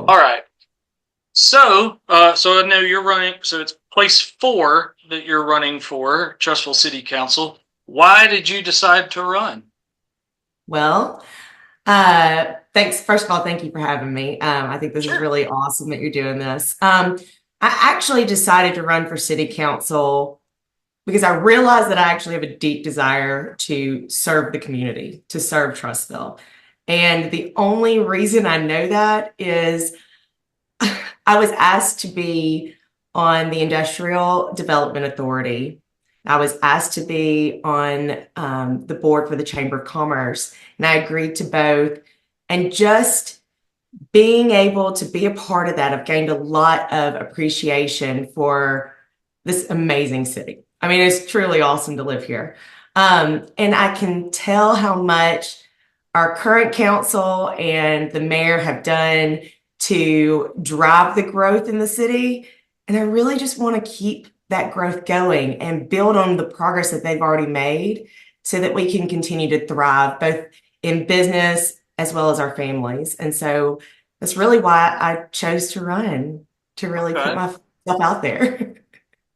All Council. right. So I know you're running. So it's place 4 that you're running for Trussville City Council. Why did you decide to run? Well, thanks. First of all, thank you for having me. I think this is Sure. really awesome that you're doing this. I actually decided to run for city council because I realized that I actually have a deep desire to serve the community, to serve Trustville. And the only reason I know that is I was asked to be on the Industrial Development Authority. I was asked to be on the board for the Chamber of Commerce, and I agreed to both. And just being able to be a part of that, I've gained a lot of appreciation for this amazing city. I mean, it's truly awesome to live here. And I can tell how much our current council and the mayor have done to drive the growth in the city. And I really just want to keep that growth going and build on the progress that they've already made so that we can continue to thrive both in business as well as our families. And so that's really why I chose to run, to really put Okay. myself out there.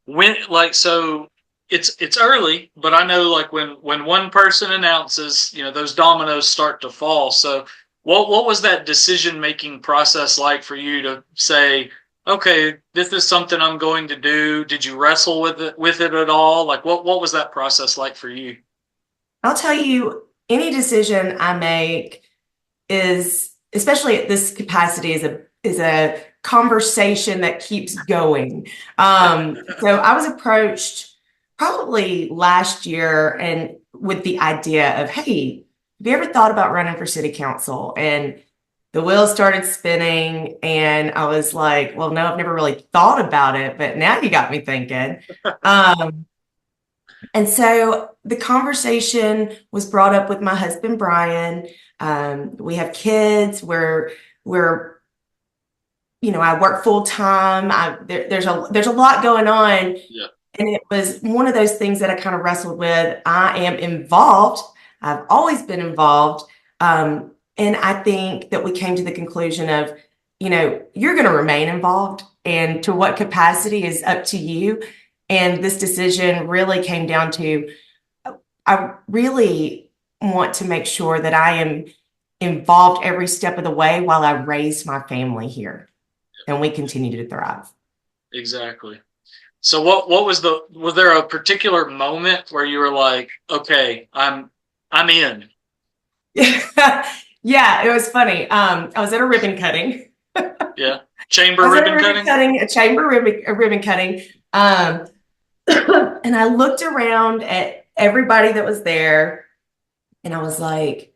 When so it's early, but I know like when one person announces, those dominoes start to fall. So what was that decision making process like for you to say, okay, this is something I'm going to do? Did you wrestle with it at all? Like what was that process like for you? I'll tell you, any decision I make is, especially at this capacity, is a conversation that keeps going. So I was approached probably last year and with the idea of, hey, have you ever thought about running for city council? And the wheels started spinning, and I was like, well, no, I've never really thought about it, but now you got me thinking. Um, and so the conversation was brought up with my husband, Brian. We have kids. We're I work full time. There's a lot going on, Yeah. and it was one of those things that I kind of wrestled with. I am involved. I've always been involved, and I think that we came to the conclusion of, you're going to remain involved, and to what capacity is up to you. And this decision really came down to I really want to make sure that I am involved every step of the way while I raise my family here and we continue to thrive. Exactly. So was there a particular moment where you were like, okay, I'm in. Yeah, it was funny. I was at a ribbon cutting. Yeah. I Chamber was at a ribbon ribbon cutting? cutting, a chamber ribbon cutting. And I looked around at everybody that was there and I was like,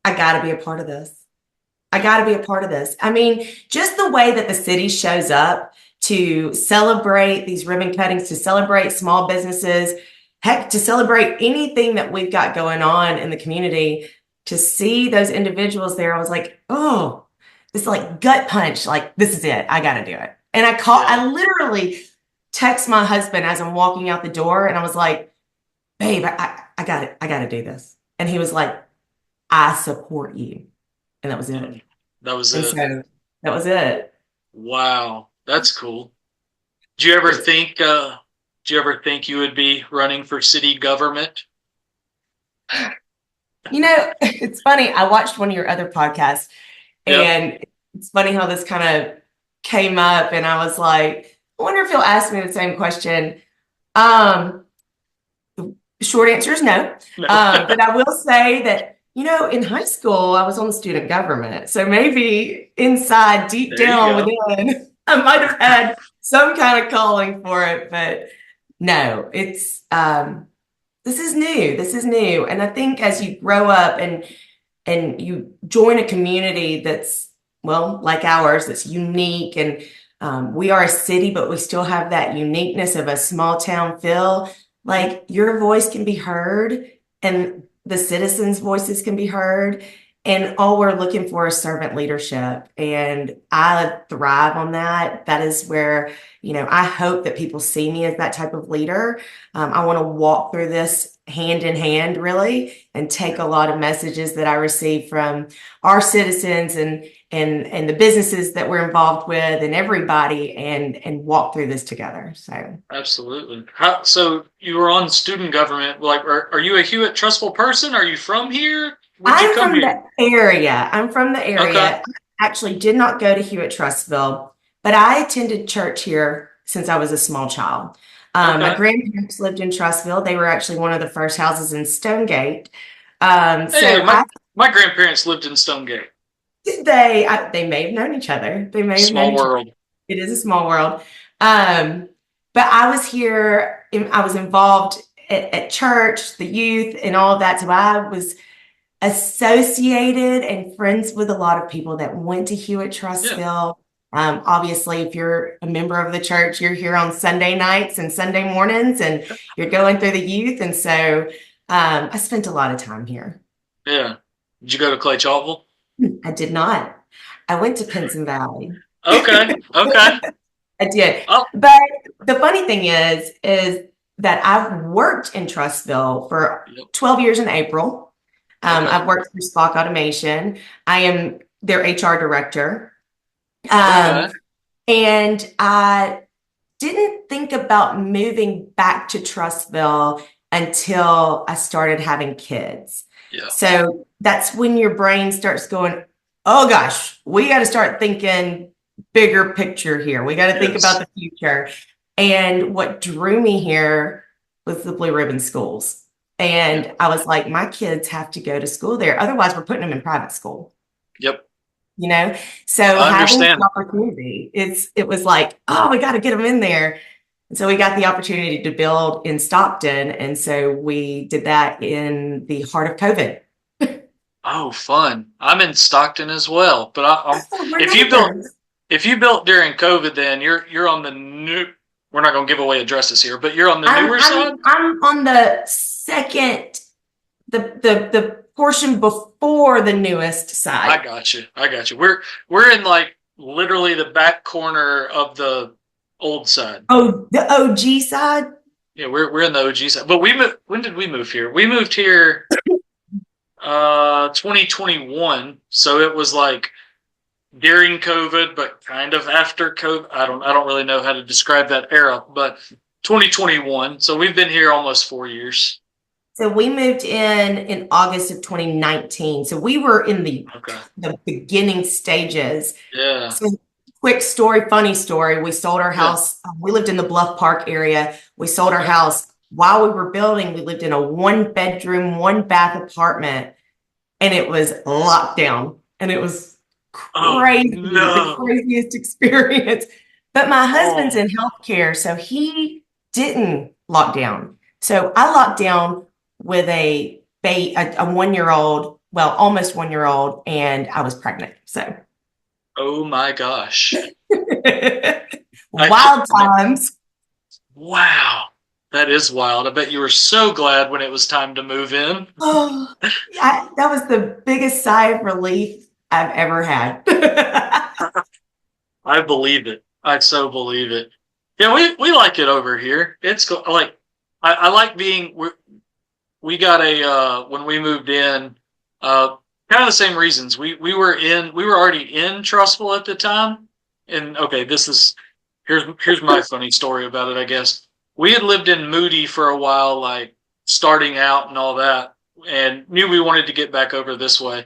I got to be a part of this. I got to be a part of this. I mean, just the way that the city shows up to celebrate these ribbon cuttings, to celebrate small businesses, heck, to celebrate anything that we've got going on in the community, to see those individuals there, I was like, oh, this like gut punch, like this is it. I got to do it. And Yeah. I literally text my husband as I'm walking out the door and I was like, babe, I got it. I got to do this. And he was like, I support you. And that was it. And that was And it. so that was it. Wow. That's cool. Do you ever It's, think you would be running for city government? it's funny. I watched one of your other podcasts, Yep. and it's funny how this kind of came up, and I was like, I wonder if he'll ask me the same question. Um, Short answer is no. No. But I will say that, in high school, I was on the student government. So maybe inside, deep There you down go. within, I might have had some kind of calling for it. But no, this is new. This is new. And I think as you grow up and you join a community that's, well, like ours, that's unique. And we are a city, but we still have that uniqueness of a small town feel. Like your voice can be heard and the citizens' voices can be heard. And all we're looking for is servant leadership. And I thrive on that. That is where, I hope that people see me as that type of leader. I want to walk through this hand in hand, really, and take a lot of messages that I receive from our citizens and the businesses that we're involved with and everybody and walk through this together. So Absolutely. So you were on student government. Like, are you a Hewitt Trustful person? Are you from here? When'd you I'm come from here? the area. I'm from the Okay. area. I actually did not go to Hewitt Trustville, but I attended church here since I was a small child. My Okay. grandparents lived in Trustville. They were actually one of the first houses in Stonegate. Hey, So my grandparents lived in Stonegate. they may have known each other. They may have known Small each other. world. It is a small world. Um, but I was here, I was involved at church, the youth, and all of that. So I was associated and friends with a lot of people that went to Hewitt Yeah. Trustville. Obviously, if you're a member of the church, you're here on Sunday nights and Sunday mornings, and you're going through the youth. And so I spent a lot of time here. Yeah. Did you go to Clay Chalkville? I did not. I went to Pinson Valley. Okay. Okay. I did. Oh, But the funny thing is that I've worked in Trustville for yep. 12 years in April. Okay. I've worked for Spock Automation. I am their HR director. Okay. Um, and I didn't think about moving back to Trustville until I started having kids. Yeah. So that's when your brain starts going, oh gosh, we got to start thinking bigger picture here. We got to think about Yes. the future. And what drew me here was the Blue Ribbon schools. Yeah. And I was like, my kids have to go to school there. Otherwise, we're putting them in private school, Yep. you know? So I having understand. the opportunity, it was like, oh, we got to get them in there. And so we got the opportunity to build in Stockton. And so we did that in the heart of COVID. Oh, fun. I'm in Stockton as well, but Oh, we're if you built neighbors. if you built during COVID, then you're on the new. We're not going to give away addresses here, but you're on the I'm newer I'm side. I'm on the second, the portion before the newest I side. got you. I got you. We're in like literally the back corner of the old side. Oh, the OG side. Yeah, we're in the OG side. But we moved. When did we move here? We moved here 2021. So it was like during COVID, but kind of after COVID. I don't really know how to describe that era, but 2021. So we've been here almost 4 years. So we moved in August of 2019. So we were in Okay. the beginning stages. Yeah. So quick story, funny story. We sold our Yeah. house. We lived in the Bluff Park area. We sold our Okay. house while we were building. We lived in a one bedroom, one bath apartment, and it was locked down. And it was Oh crazy, the no. craziest experience. But my husband's Oh. in healthcare, so he didn't lock down. So I locked down with a 1 year old, well, almost 1 year old, and I was pregnant. So Oh my gosh. I wild times. wow. That is wild. I bet you were so glad when it was time to move in. Oh, that was the biggest sigh of relief I've ever had. I believe it. I so believe it. Yeah, we like it over here. Like I like being we got a when we moved in kind of the same reasons. We were already in Trustful at the time. And okay, here's my funny story about it, I guess. We had lived in Moody for a while, like starting out and all that, and knew we wanted to get back over this way.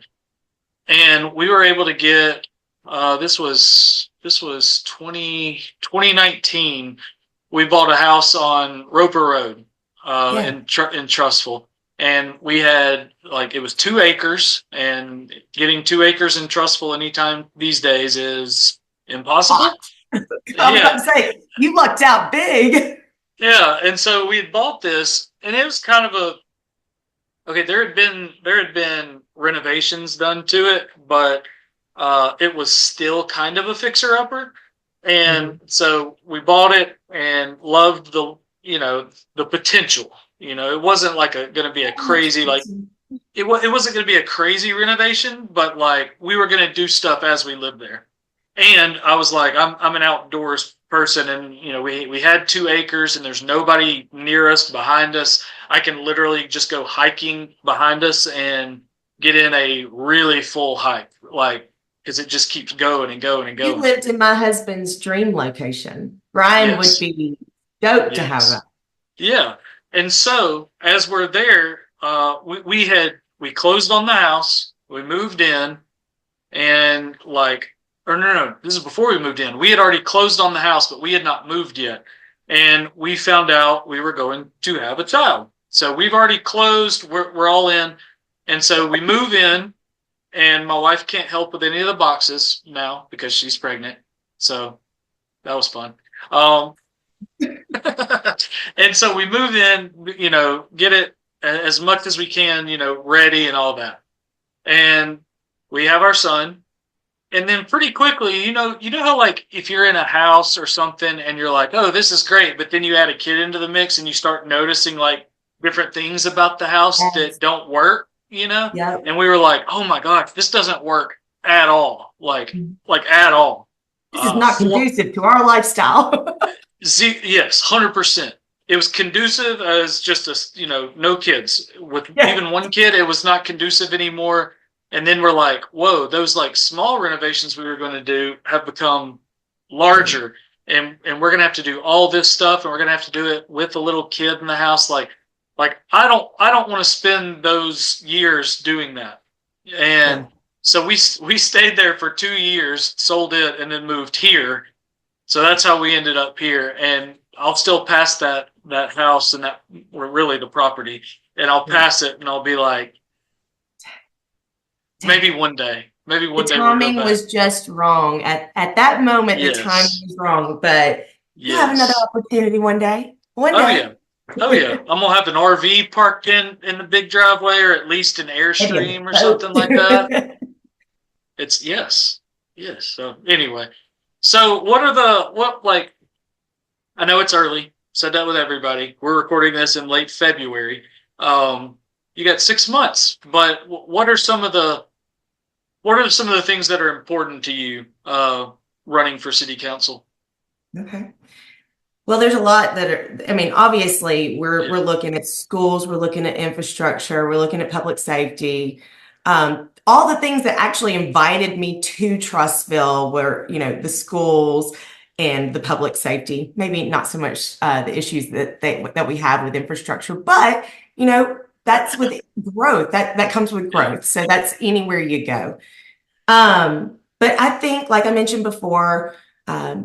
And we were able to get this was 2019. We bought a house on Roper Road Yeah. in Trustful, and we had like it was 2 acres, and getting 2 acres in Trustful anytime these days is impossible. I was about Yeah, to say, you lucked out big. yeah, and so we had bought this, and it was kind of a okay. There had been renovations done to it, but it was still kind of a fixer upper. And so we bought it and loved the potential. It wasn't like going to be a crazy like it wasn't going to be a crazy renovation, but like we were going to do stuff as we lived there. And I was like, I'm an outdoors person, and we had 2 acres, and there's nobody near us, behind us. I can literally just go hiking behind us and get in a really full hike, like because it just keeps going and going and You going. lived in my husband's dream location. Ryan would Yes, be stoked to have yes, that. yeah. And so as we're there, we closed on the house, we moved in, and like, or no, this is before we moved in. We had already closed on the house, but we had not moved yet. And we found out we were going to have a child. So we've already closed, we're all in. And so we move in, and my wife can't help with any of the boxes now because she's pregnant. So that was fun. Um, and so we move in, get it as much as we can, ready and all that. And we have our son, and then pretty quickly, how like if you're in a house or something and you're like, oh, this is great, but then you add a kid into the mix and you start noticing like different things about the house that Yes. don't work. Yep. And we were like, oh my gosh, this doesn't work at all, like at all. This is not For conducive to our lifestyle. yes, 100%. It was conducive as just no kids. With Yeah. even one kid, it was not conducive anymore. And then we're like, whoa, those like small renovations we were going to do have become larger, and we're gonna have to do all this stuff, and we're gonna have to do it with a little kid in the house. Like I don't want to spend those years doing that. Yeah. And so we stayed there for 2 years, sold it, and then moved here. So that's how we ended up here. And I'll still pass that house and that, or really the property, and I'll Yeah. pass it and I'll be like, maybe The one day we'll go timing back. was just wrong. At that moment, the timing Yes, was wrong, but you'll have another yes. opportunity one day. One Oh day. yeah, oh yeah. I'm gonna have an RV parked in the big driveway, or at least an Maybe a Airstream or boat. something like that. It's yes, yes. So anyway, so what like? I know it's early. Said that with everybody. We're recording this in late February. You got 6 months, but what are some of the things that are important to you running for city council? Okay. Well, there's a lot that are, I mean, obviously we're Yeah. looking at schools, we're looking at infrastructure, we're looking at public safety. All the things that actually invited me to Trustville were, the schools and the public safety. Maybe not so much the issues that we have with infrastructure, but that's with growth. That comes with Yeah. growth. So that's anywhere you go. But I think, like I mentioned before,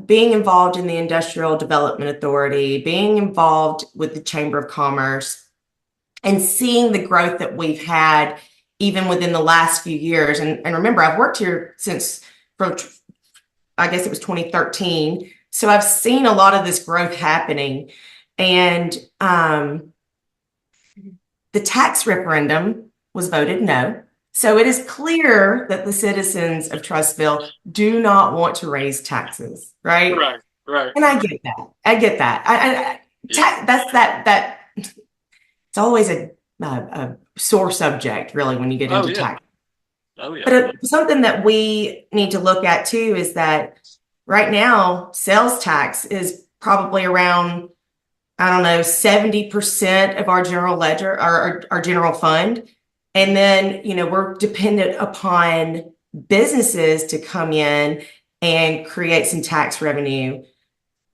being involved in the Industrial Development Authority, being involved with the Chamber of Commerce, and seeing the growth that we've had even within the last few years. And remember, I've worked here since, from I guess it was 2013. So I've seen a lot of this growth happening. And the tax referendum was voted no. So it is clear that the citizens of Trustville do not want to raise taxes, right? Right. Right. And I get that. I get that. Yeah. That's that. It's always a sore subject, really, when you get Oh into yeah. tax. Oh yeah. But something that we need to look at too is that right now, sales tax is probably around, I don't know, 70% of our general ledger, our general fund. And then, we're dependent upon businesses to come in and create some tax revenue.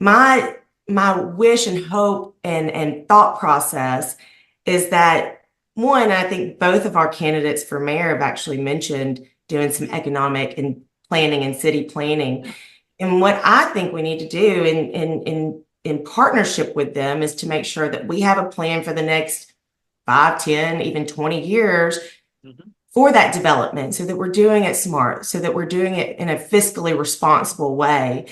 My wish and hope and thought process is that, one, I think both of our candidates for mayor have actually mentioned doing some economic and planning and city planning. And what I think we need to do in partnership with them is to make sure that we have a plan for the next 5, 10, even 20 years Mhm. for that development, so that we're doing it smart, so that we're doing it in a fiscally responsible way.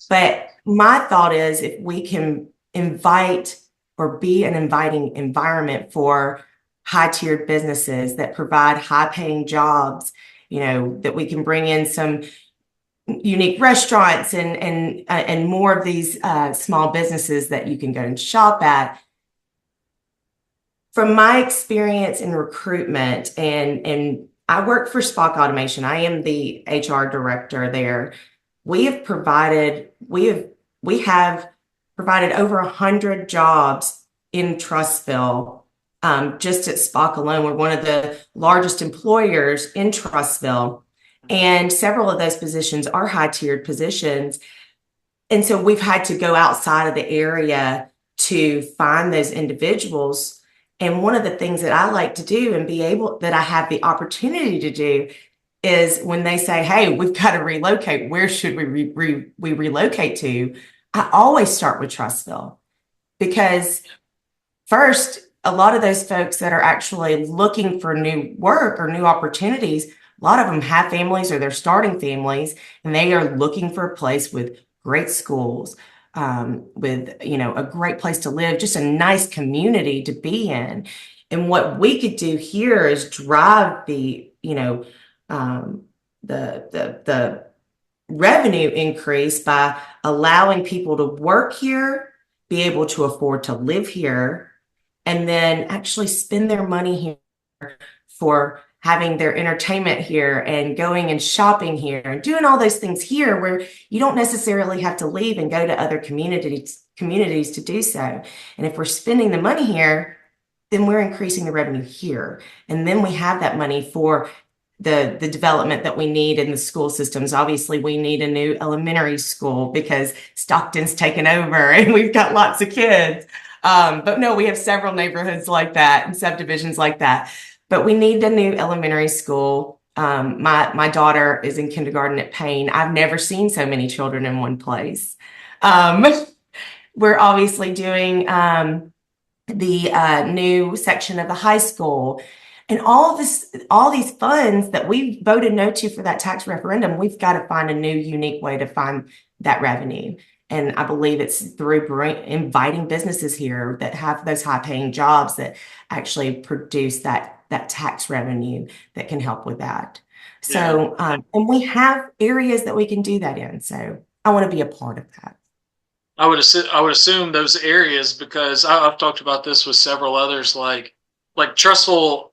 But my thought is, if we can invite or be an inviting environment for high-tiered businesses that provide high-paying jobs, that we can bring in some unique restaurants and more of these small businesses that you can go and shop at. From my experience in recruitment, and I work for Spock Automation. I am the HR director there. We have provided over 100 jobs in Trussville. Just at Spock alone, we're one of the largest employers in Trussville, and several of those positions are high tiered positions. And so we've had to go outside of the area to find those individuals. And one of the things that I like to do and that I have the opportunity to do is when they say, "Hey, we've got to relocate. Where should we relocate to?" I always start with Trussville because first, a lot of those folks that are actually looking for new work or new opportunities, a lot of them have families or they're starting families, and they are looking for a place with great schools, with a great place to live, just a nice community to be in. And what we could do here is drive um, the revenue increase by allowing people to work here, be able to afford to live here, and then actually spend their money here for having their entertainment here and going and shopping here and doing all those things here where you don't necessarily have to leave and go to other communities to do so. And if we're spending the money here, then we're increasing the revenue here. And then we have that money for the development that we need in the school systems. Obviously, we need a new elementary school because Stockton's taken over and we've got lots of kids. But no, we have several neighborhoods like that and subdivisions like that. But we need a new elementary school. My daughter is in kindergarten at Payne. I've never seen so many children in one place. Um, we're obviously doing the new section of the high school. And all these funds that we voted no to for that tax referendum, we've got to find a new, unique way to find that revenue. And I believe it's through inviting businesses here that have those high-paying jobs that actually produce that tax revenue that can help with that. Yeah. So, and we have areas that we can do that in. So I want to be a part of that. I would assume those areas because I've talked about this with several others. Like Trussville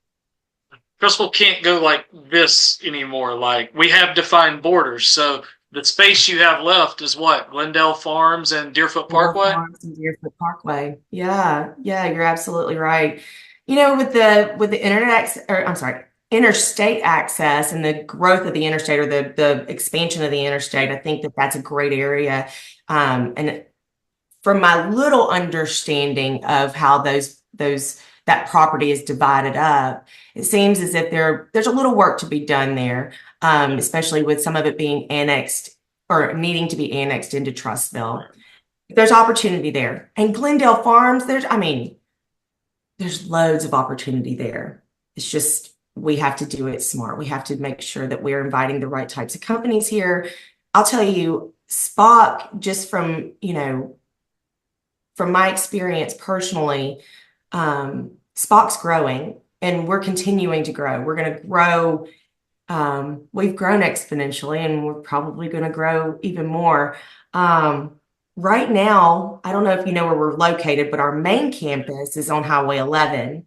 can't go like this anymore. Like we have defined borders, so the space you have left is what Glendale Farms and Deerfoot Glendale Parkway. Farms and Deerfoot Parkway. Yeah, yeah, you're absolutely right. With the or I'm sorry, interstate access and the growth of the interstate or the expansion of the interstate, I think that that's a great area. And from my little understanding of how that property is divided up, it seems as if there's a little work to be done there, especially with some of it being annexed or needing to be annexed into Trussville. Right. There's opportunity there. And Glendale Farms, there's loads of opportunity there. It's just we have to do it smart. We have to make sure that we're inviting the right types of companies here. I'll tell you, Spock, just from my experience personally, Spock's growing and we're continuing to grow. We're going to grow. We've grown exponentially and we're probably going to grow even more. Right now, I don't know if you know where we're located, but our main campus is on Highway 11.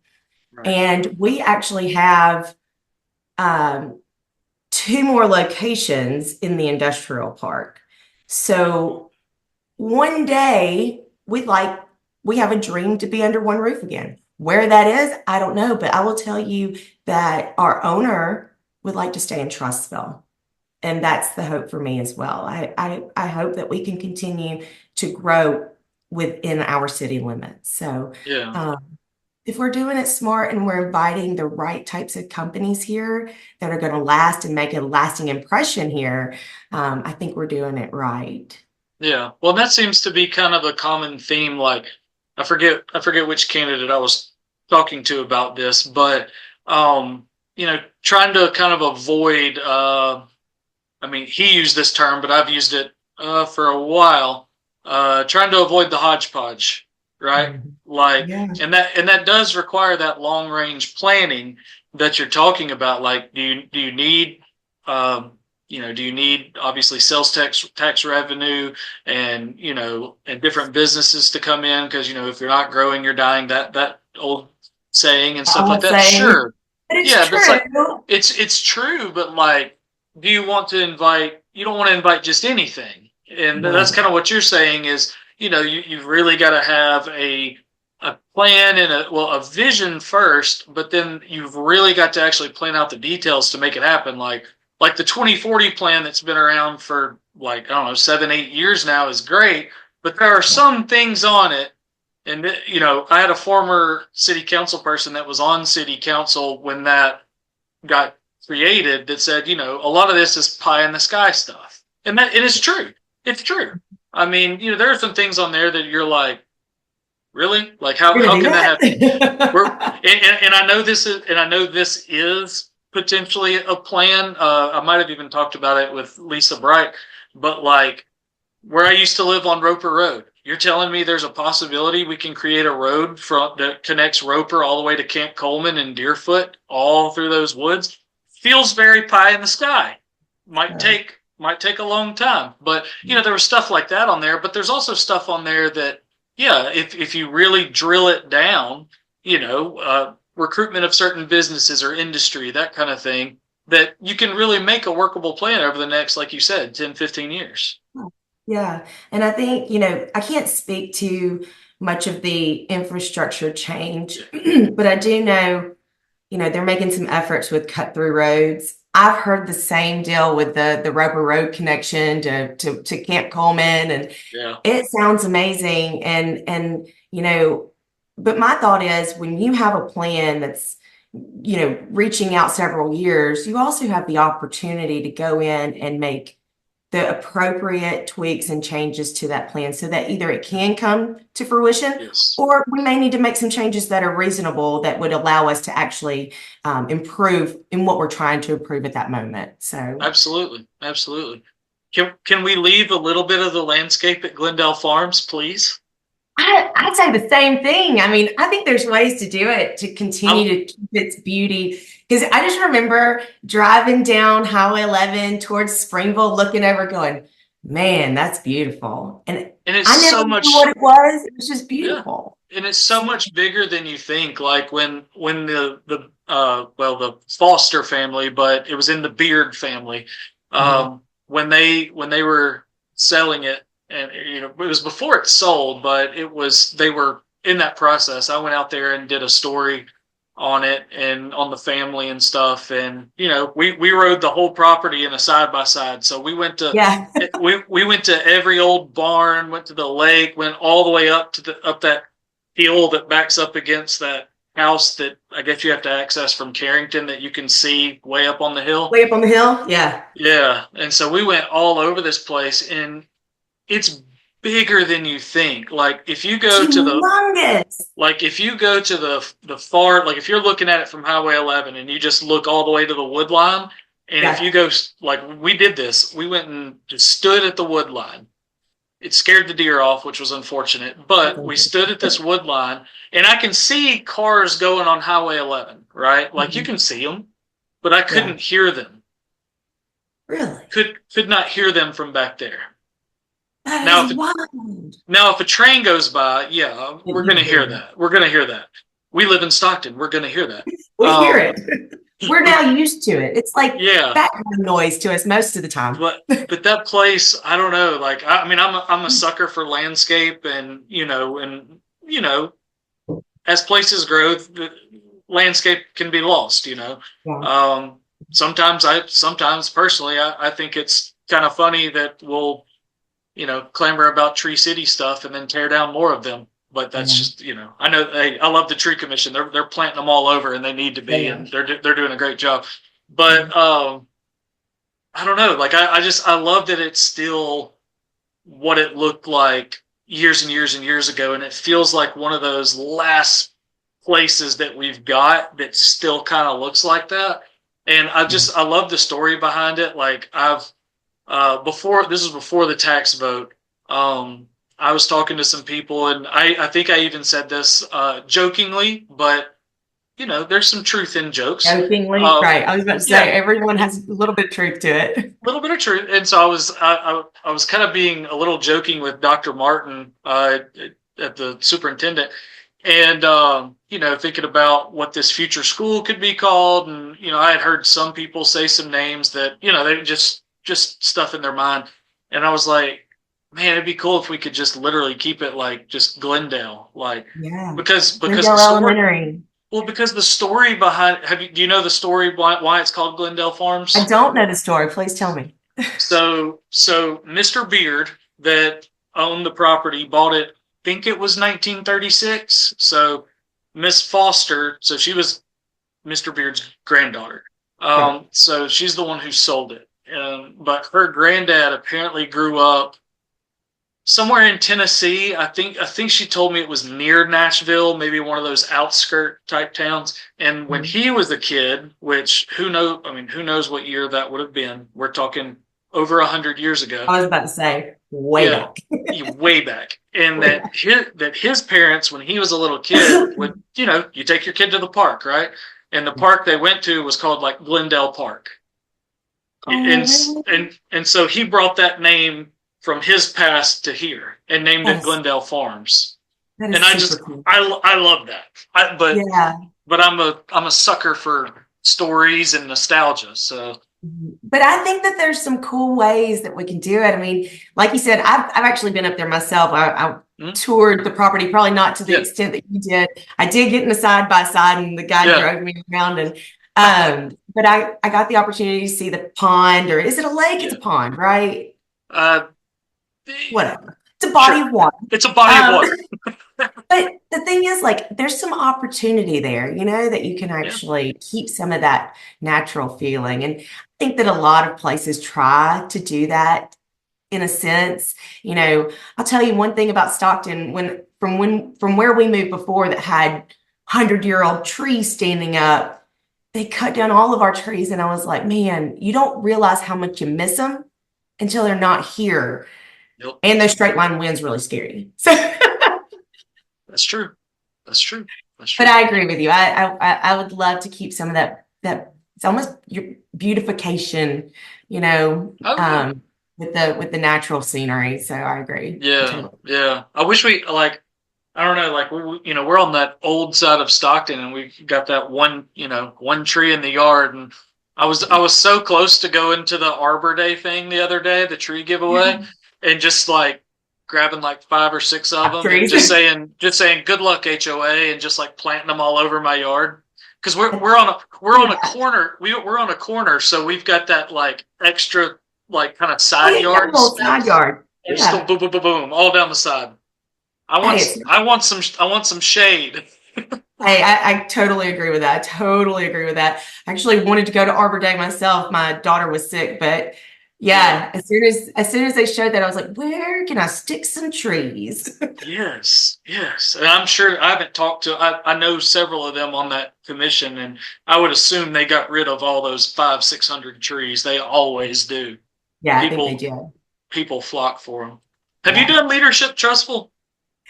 Right. And we actually have um, two more locations in the industrial park. So one day we have a dream to be under one roof again. Where that is, I don't know, but I will tell you that our owner would like to stay in Trussville. And that's the hope for me as well. I hope that we can continue to grow within our city limits. So Yeah. if we're doing it smart and we're inviting the right types of companies here that are going to last and make a lasting impression here, I think we're doing it right. Yeah. Well, that seems to be kind of a common theme. Like I forget which candidate I was talking to about this, but trying to kind of avoid I mean, he used this term, but I've used it for a while. Trying to avoid the hodgepodge, right? Mhm. Like, Yeah. and that does require that long range planning that you're talking about. Like, do you need do you need obviously sales tax revenue and and different businesses to come in because if you're not growing, you're dying. That old saying and stuff like All that. saying, Sure. but it's Yeah, but it's like true. it's true, but like, do you want to invite? You don't want to invite just anything, and that's No. kind of what you're saying is, you've really got to have a plan and a vision first, but then you've really got to actually plan out the details to make it happen. Like the 2040 plan that's been around for like, I don't know, 7, 8 years now is great, but there are some things on it. And I had a former city council person that was on city council when that got created that said, a lot of this is pie in the sky stuff. And that it is true. It's true. I mean, there are some things on there that you're like, really? Like You're how gonna do can that happen? We're that? and I know this is potentially a plan. I might have even talked about it with Lisa Bright, but like where I used to live on Roper Road, you're telling me there's a possibility we can create a road that connects Roper all the way to Camp Coleman and Deerfoot, all through those woods? Feels very pie in the sky. Might Yeah. take a long time, but there was stuff like that on there. But there's also stuff on there that, yeah, if you really drill it down, recruitment of certain businesses or industry, that kind of thing, that you can really make a workable plan over the next, like you said, 10, 15 years. Yeah. And I think, I can't speak to much of the infrastructure change, but I do know, they're making some efforts with cut through roads. I've heard the same deal with the Roper Road connection to Camp Coleman, and Yeah. it sounds amazing. And but my thought is when you have a plan that's, reaching out several years, you also have the opportunity to go in and make the appropriate tweaks and changes to that plan so that either it can come to fruition Yes. or we may need to make some changes that are reasonable that would allow us to actually improve in what we're trying to improve at that moment. So Absolutely. Absolutely. Can we leave a little bit of the landscape at Glendale Farms, please? I'd say the same thing. I mean, I think there's ways to do it to I, continue to keep its beauty. Because I just remember driving down Highway 11 towards Springville, looking over, going, man, that's beautiful. And and it's I never so knew what much, it was. It was just yeah, beautiful. and it's so much bigger than you think. Like when the Foster family, but it was in the Beard family, Mhm. when they were selling it, and it was before it sold, but they were in that process. I went out there and did a story on it and on the family and stuff, and we rode the whole property in a side by side. So Yeah. we went to every old barn, went to the lake, went all the way up to up that hill that backs up against that house that I guess you have to access from Carrington that you can see way up on the hill. Way up on the hill. Yeah. Yeah, and so we went all over this place, and it's bigger than you think. It's humongous. If you go to the far, like if you're looking at it from Highway 11 and you just look all the way to the wood line, and if Yeah. you go, like we did this, we went and just stood at the wood line. It scared the deer off, which was unfortunate, but we stood at this wood line, and I can see cars going on Highway 11, right? Like you Mhm. can see them, but I Yeah. couldn't hear them. Really? Could not hear them from back there. That is Now, wild. if a train goes by, yeah, we're You gonna hear hear that. We're gonna hear that. We live in Stockton. We're gonna hear that. We hear Um, it. We're now used to it. It's like yeah, background noise to us most of the time. but that place, I don't know. Like, I mean, I'm a sucker for landscape, and as places grow, the landscape can be lost. Yeah. Um, sometimes personally, I think it's kind of funny that we'll clamor about Tree City stuff and then tear down more of them. But that's Yeah. just, I know I love the Tree Commission. They're planting them all over, and they need to be, Yeah. and they're doing a great job. But I don't know. Like I love that it's still what it looked like years and years and years ago, and it feels like one of those last places that we've got that still kind of looks like that. And I love the story behind it. Like I've before this was before the tax vote. I was talking to some people, and I think I even said this jokingly, but there's some truth in jokes. Jokingly, right. I was about to say Yeah, everyone has a little bit of truth to it. little bit of truth. And so I was kind of being a little joking with Dr. Martin at the superintendent, and thinking about what this future school could be called, and I had heard some people say some names that they just stuff in their mind, and I was like, man, it'd be cool if we could just literally keep it like just Glendale, like Yeah. because the Glendale story. Elementary. Well, because the story behind do you know the story why it's called Glendale I Farms? don't know the story. Please tell me. So Mr. Beard that owned the property bought it. I think it was 1936. So Miss Foster, so she was Mr. Beard's granddaughter. Right. So she's the one who sold it. But her granddad apparently grew up somewhere in Tennessee. I think she told me it was near Nashville, maybe one of those outskirt type towns. And when Mhm. he was a kid, which who knows? I mean, who knows what year that would have been? We're talking over 100 years ago. I was about to say way Yeah, back. way back. And Way back. that his parents, when he was a little kid, would you take your kid to the park, right? And the park they went to was called like Glendale Park. Oh, and really? and so he brought that name from his past to here and named That it is Glendale Farms. that And is I super just cool. I love that. Yeah. But I'm a sucker for stories and nostalgia. So But I think that there's some cool ways that we can do it. I mean, like you said, I've actually been up there myself. I mm, toured the property, probably not to the yeah, extent that you did. I did get in a side by side, and the guy yeah. drove me around. And but I got the opportunity to see the pond, or is it a lake? It's Yeah. a pond, right? Uh, Whatever. It's a body sure. of water. It's a body of Um, water. but the thing is, like, there's some opportunity there, that you can Yeah. actually keep some of that natural feeling. And I think that a lot of places try to do that in a sense. I'll tell you one thing about Stockton from where we moved before that had 100-year-old trees standing up, they cut down all of our trees. And I was like, man, you don't realize how much you miss them until they're not here. Yep. And those straight line winds really scary. So That's true. That's true. That's but true. I agree with you. I would love to keep some of that it's almost your beautification, Oh yeah. with the natural scenery. So I agree. I Yeah. totally. Yeah. I wish we like I don't know, like we're on that old side of Stockton, and we got that one tree in the yard, and I was so close to going to the Arbor Day thing the other day, the tree giveaway, Yeah. and just like grabbing like 5 or 6 of them, and Trees. just saying good luck HOA, and just like planting them all over my yard. Because we're on a Yeah. corner, we're on a corner, so we've got that like extra like kind of Oh side yeah, you got a yard little side space, yard. and just go Yeah. boom boom boom boom all down the side. I Hey, want I want some shade. I totally agree with that. I totally agree with that. I actually wanted to go to Arbor Day myself. My daughter was sick, but Yeah. yeah, as soon as they showed that, I was like, where can I stick some trees? Yes. Yes. And I'm sure I haven't talked to I know several of them on that commission, and I would assume they got rid of all those 500-600 trees. They always do. Yeah, I think they People did. people flock for them. Have you Yeah. done Leadership Trustful?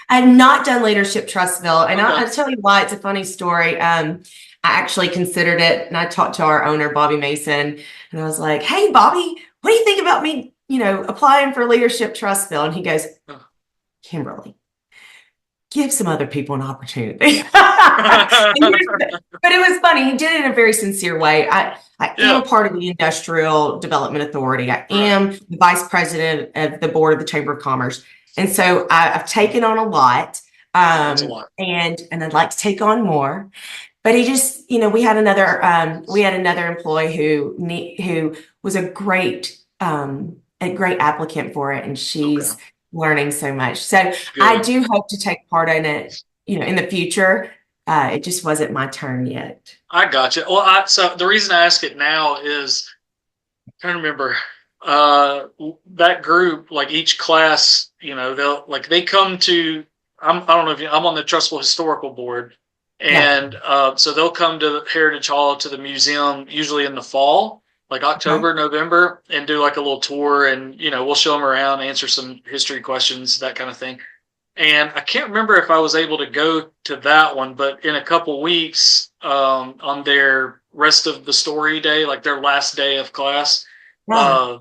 I've not done Leadership Trustville, and Okay. I'll tell you why. It's a funny story. I actually considered it, and I talked to our owner, Bobby Mason, and I was like, "Hey, Bobby, what do you think about me, applying for Leadership Trustville?" And he goes, "Kimberly, give some other people an opportunity." But it was funny. He did it in a very sincere way. I am a Yeah. part of the Industrial Development Authority. I Right. am the vice president of the board of the Chamber of Commerce. And so I've taken on a lot. That's a lot. And I'd like to take on more. But he just, we had another employee who was a great applicant for it, and Okay. she's learning so much. So I Good. do hope to take part in it, in the future. It just wasn't my turn yet. I got you. Well, so the reason I ask it now is I'm trying to remember that group, like each class, they come to. I don't know if I'm on the Trustful Historical Board, Yeah. and so they'll come to Heritage Hall to the museum usually in the fall, like Okay. October, November, and do like a little tour, and we'll show them around, answer some history questions, that kind of thing. And I can't remember if I was able to go to that one, but in a couple weeks, on their rest of the story day, like their last day of class, Yeah. uh,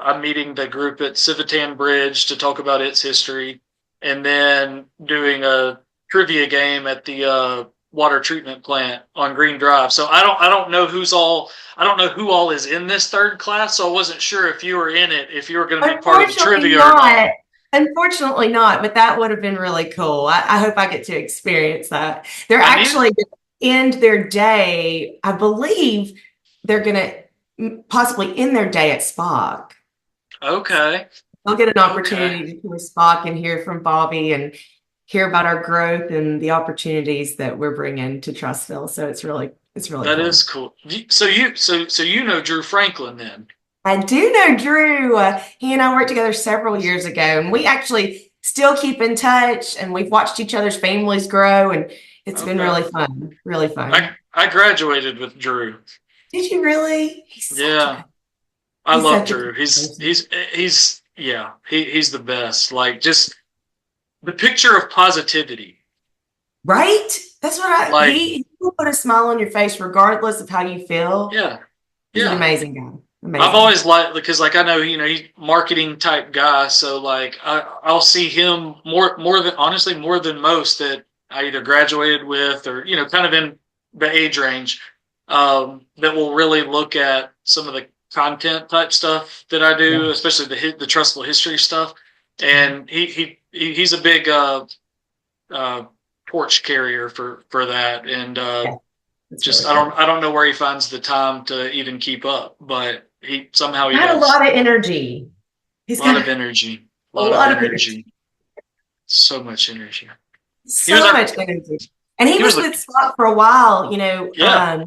I'm meeting the group at Civitan Bridge to talk about its history. and then doing a trivia game at the water treatment plant on Green Drive. So I don't know I don't know who all is in this third class. So I wasn't sure if you were in it, if you were going to be part of the Unfortunately trivia or not. not. Unfortunately not, but that would have been really cool. I hope I get to experience that. They're I need. actually gonna end their day, I believe they're going to possibly end their day at Spock. Okay. They'll get an Okay. opportunity to tour Spock and hear from Bobby and hear about our growth and the opportunities that we're bringing to Trustville. So it's really That cool. is cool. So you know Drew Franklin then. I do know Drew. He and I worked together several years ago, and we actually still keep in touch. And we've watched each other's families grow, and it's been Okay. really fun. Really fun. I graduated with Drew. Did you really? Yeah. I He's love such a Drew. good person, He's yeah, he's the best. Like just the picture of positivity. right? That's what Like he will put a smile on your face regardless of how you feel. yeah. He's an Yeah. amazing guy. I've Amazing. always liked because like I know he's marketing type guy, so like I'll see him more than honestly more than most that I either graduated with or kind of in the age range that will really look at some of the content type stuff that I Yeah. do, especially the trustful history stuff. And he's a big uh, torch carrier for that, and Yeah. That's just really cool. I don't know where he finds the time to even keep up, but he Got a does. lot of energy. He's A lot got of energy, a a lot of lot of energy. energy, so much energy. He was So our much energy. And he he was was the with Scott for a while, yeah.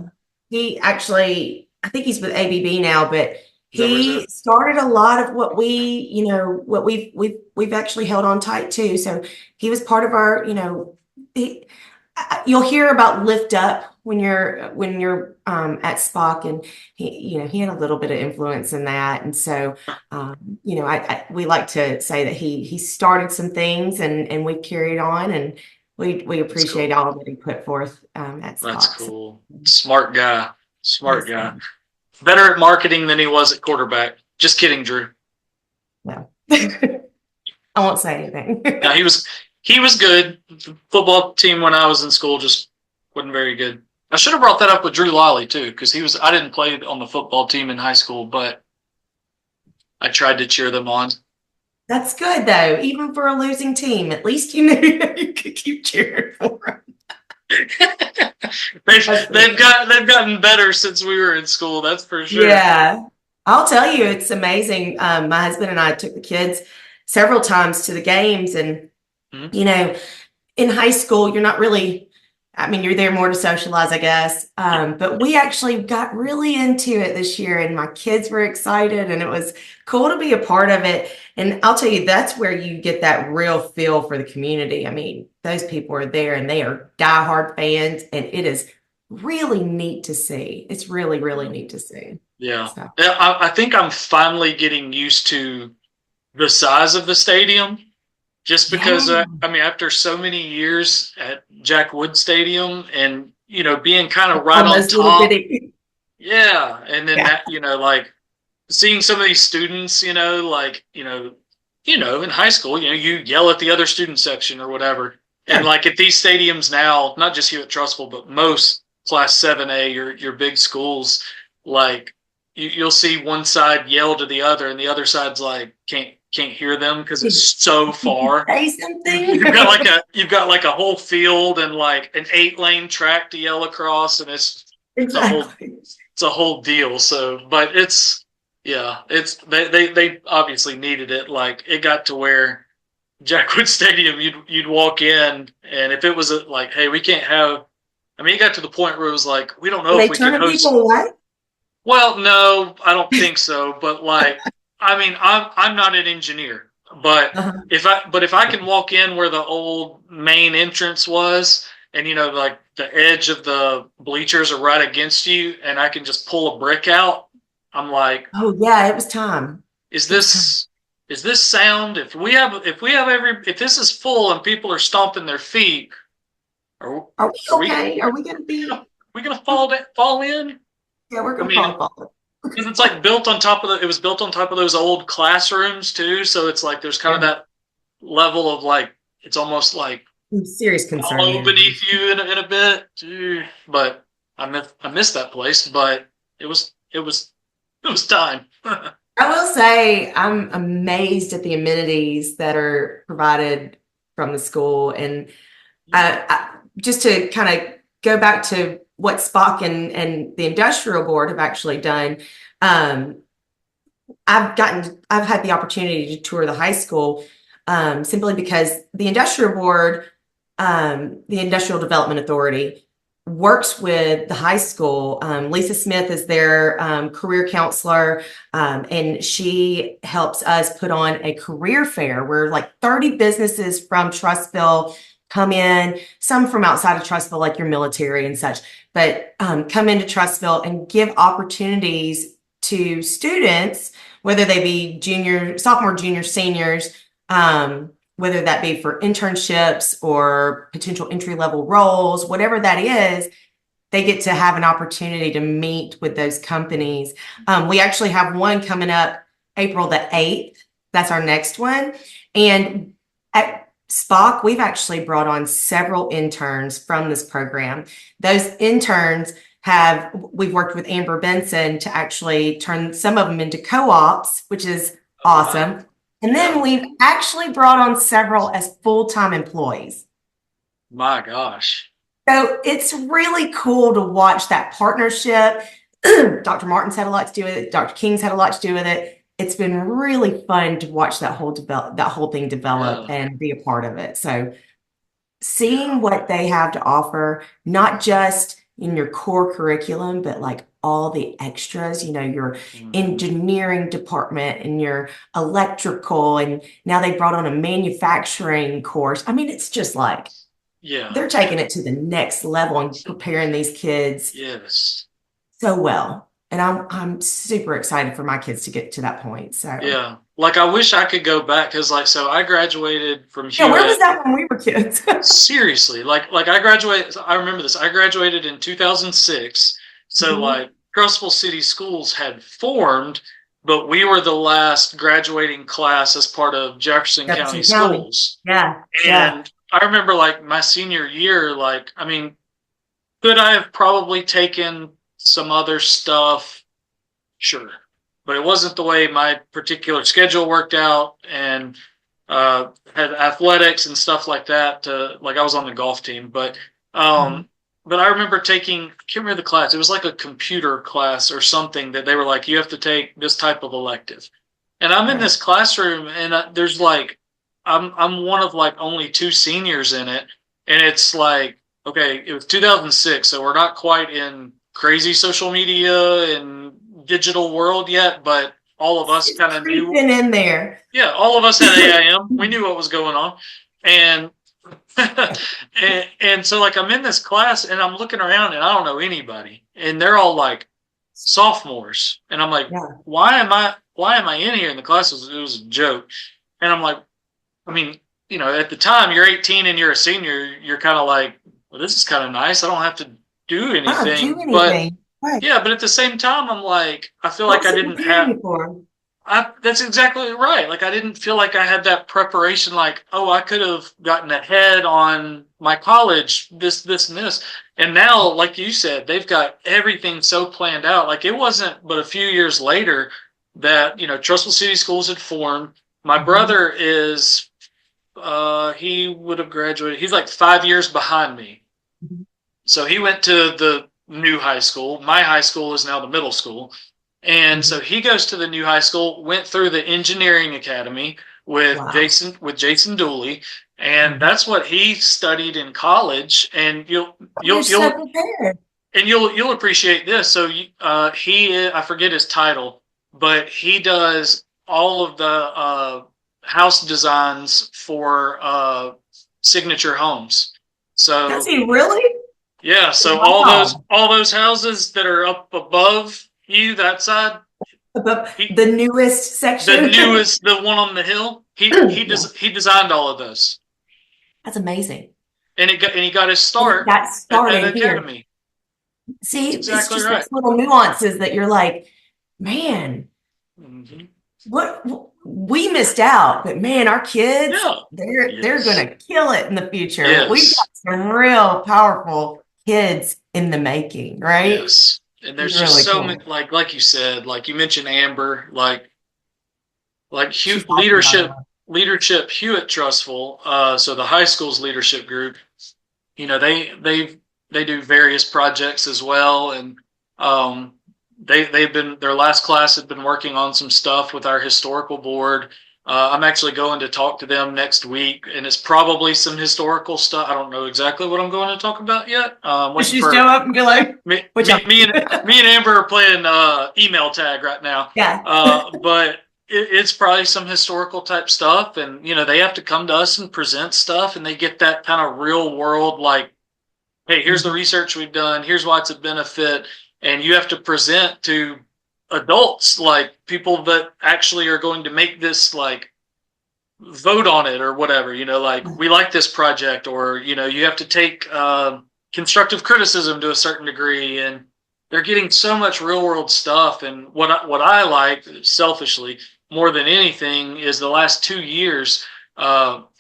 he actually, I think he's with ABB now, but Is that where he's at? he started a lot of what what we've actually held on tight to. So he was part of our, he, you'll hear about Lift Up when you're at Spock, and he had a little bit of influence in that, and so we like to say that he started some things, and we carried on, and we That's appreciate cool. all that he put forth at That's Spock. So cool. Smart guy. Smart yes, guy. Better at marketing than he was at quarterback. Just kidding, Drew. no, I won't say anything. No, he was good. The football team when I was in school just wasn't very good. I should have brought that up with Drew Liley too, because I didn't play on the football team in high school, but I tried to cheer them on. That's good though, even for a losing team. At least you knew you could keep cheering for him. That's pretty good. They've gotten better since we were in school. That's for sure. Yeah, I'll tell you, it's amazing. My husband and I took the kids several times to the games, and Mhm. you know, in high school, you're not really, I mean, you're there more to socialize, I guess. But we actually got really into it this year, and my kids were excited, and it was cool to be a part of it. And I'll tell you, that's where you get that real feel for the community. I mean, those people are there and they are diehard fans, and it is really neat to see. It's really, really Yeah. neat to see. Yeah. So, Yeah, I think I'm finally getting used to the size of the stadium just yeah, because I mean after so many years at Jack Wood Stadium and being kind of right on on those little top. bitty, Yeah, and then yeah, that like seeing some of these students, like in high school, you yell at the other student section or whatever. And sure. like at these stadiums now, not just here at Trustful, but most Class 7A, your big schools, like you'll see one side yell to the other, and the other side's like can't hear them because Did it's so you far. say something? You've got like a whole field and like an 8-lane track to yell across, and it's a whole Exactly. it's a whole deal. So, but it's they obviously needed it. Like it got to where Jackwood Stadium, you'd walk in, and if it was like, hey, we can't have. I mean, it got to the point where it was like, we don't Were know if they we can turning host. people away? Well, no, I don't think so. But like, I mean, I'm not an engineer, but Uh-huh. if I can walk in where the old main entrance was, and like the edge of the bleachers are right against you, and I can just pull a brick out, I'm like, Oh yeah, it was time. is It was time. this sound? If this is full and people are stomping their feet, are Are we are we okay? Are we gonna be? we gonna fall in? Yeah, we're I gonna mean, probably fall. because it's like built on top of it was built on top of those old classrooms too, so it's like there's kind of Yeah. that level of like it's almost like Serious concern hollow there. beneath you in a bit. But I miss that place. But it was time. I will say I'm amazed at the amenities that are provided from the school. And just to kind of go back to what Spock and the industrial board have actually done, um, I've had the opportunity to tour the high school simply because the industrial board, the Industrial Development Authority, works with the high school. Lisa Smith is their career counselor, and she helps us put on a career fair where like 30 businesses from Trussville come in, some from outside of Trussville, like your military and such, but come into Trussville and give opportunities to students, whether they be sophomore, junior, seniors, whether that be for internships or potential entry level roles, whatever that is, they get to have an opportunity to meet with those companies. We actually have one coming up April the 8th. That's our next one. And at Spock, we've actually brought on several interns from this program. Those interns we've worked with Amber Benson to actually turn some of them into co-ops, which is Oh wow. awesome. And then Yeah. we've actually brought on several as full-time employees. My gosh. So it's really cool to watch that partnership. Dr. Martin's had a lot to do with it. Dr. King's had a lot to do with it. It's been really fun to watch that whole thing develop Yeah. and be a part of it. So Yeah. seeing what they have to offer, not just in your core curriculum, but like all the extras, your Mhm. engineering department and your electrical, and now they brought on a manufacturing course. I mean, it's just like Yeah. they're taking it to the next level and preparing these kids Yes. so well. And I'm super excited for my kids to get to that point. So Yeah. Like I wish I could go back because like so I graduated from yeah, where was Hewitt. that when we were kids? Seriously, like I graduated. I remember this. I graduated in 2006. So Mhm. like Trussville City Schools had formed, but we were the last graduating class as part of Jefferson County Jefferson County. Schools. Yeah, yeah. And I remember like my senior year, like I mean, could I have probably taken some other stuff? Sure. But it wasn't the way my particular schedule worked out and had athletics and stuff like that. Like I was on the golf team, Mhm. but I remember taking, I can't remember the class. It was like a computer class or something that they were like, you have to take this type of elective. And I'm in Right. this classroom and there's like, I'm one of like only two seniors in it. And it's like, okay, it was 2006. So we're not quite in crazy social media and digital world yet, but all of us It's kind of knew. creeping in there. Yeah, all of us had AIM. We knew what was going on, and and so like I'm in this class and I'm looking around and I don't know anybody, and they're all like sophomores, and I'm like, Yeah. why am I in here? And the class it was a joke, and I'm like, I mean, at the time you're 18 and you're a senior, you're kind of like, well, this is kind of nice. I don't have to do I don't do anything, but anything. Right. yeah, but at the same time, I'm like, I feel like What's I it didn't preparing have. you for? That's exactly right. Like I didn't feel like I had that preparation. Like, oh, I could have gotten ahead on my college, this, and this. And now, like you said, they've got everything so planned out. Like it wasn't but a few years later that Trussville City Schools had formed. My Mhm. brother is, he would have graduated. He's like 5 years behind me. Mhm. So he went to the new high school. My high school is now the middle school. And Mhm. so he goes to the new high school, went through the engineering academy Wow. With Jason Dooley, and Mhm. that's what he studied in college. And You're so you'll prepared. you'll appreciate this. So I forget his title, but he does all of the house designs for signature homes. Does So he really? yeah, so Wow. all those houses that are up above you, that side, he The newest the section. newest, the one on the hill, Yeah, he designed all of those, that's amazing. and he got his And it start got at started here. Academy. See, That's it's exactly just right. those little nuances that you're like, man, Hmm. what we missed out, but man, our kids, Yeah. they're Yes. gonna kill it in the future. We've got Yes. some real powerful kids in the making, right? Yes. And there's just Really so many, cool. like you said, like you mentioned Amber, like She's awesome, by the leadership, way. Hewitt Trustful. So the high school's leadership group, they do various projects as well, and um, they've been their last class had been working on some stuff with our historical board. I'm actually going to talk to them next week, and it's probably some historical stuff. I don't know exactly what I'm going to talk about yet. Does Waiting she show for up and be like, me, "What me, y'all?" me and Amber are playing email tag right now. Yeah. But it's probably some historical type stuff, and they have to come to us and present stuff, and they get that kind of real world, like, hey, here's the research we've done, here's why it's a benefit, and you have to present to adults, like people that actually are going to make this, like, vote on it or whatever, like, we like this project, or you have to take constructive criticism to a certain degree, and they're getting so much real world stuff. And what I like selfishly more than anything is the last 2 years.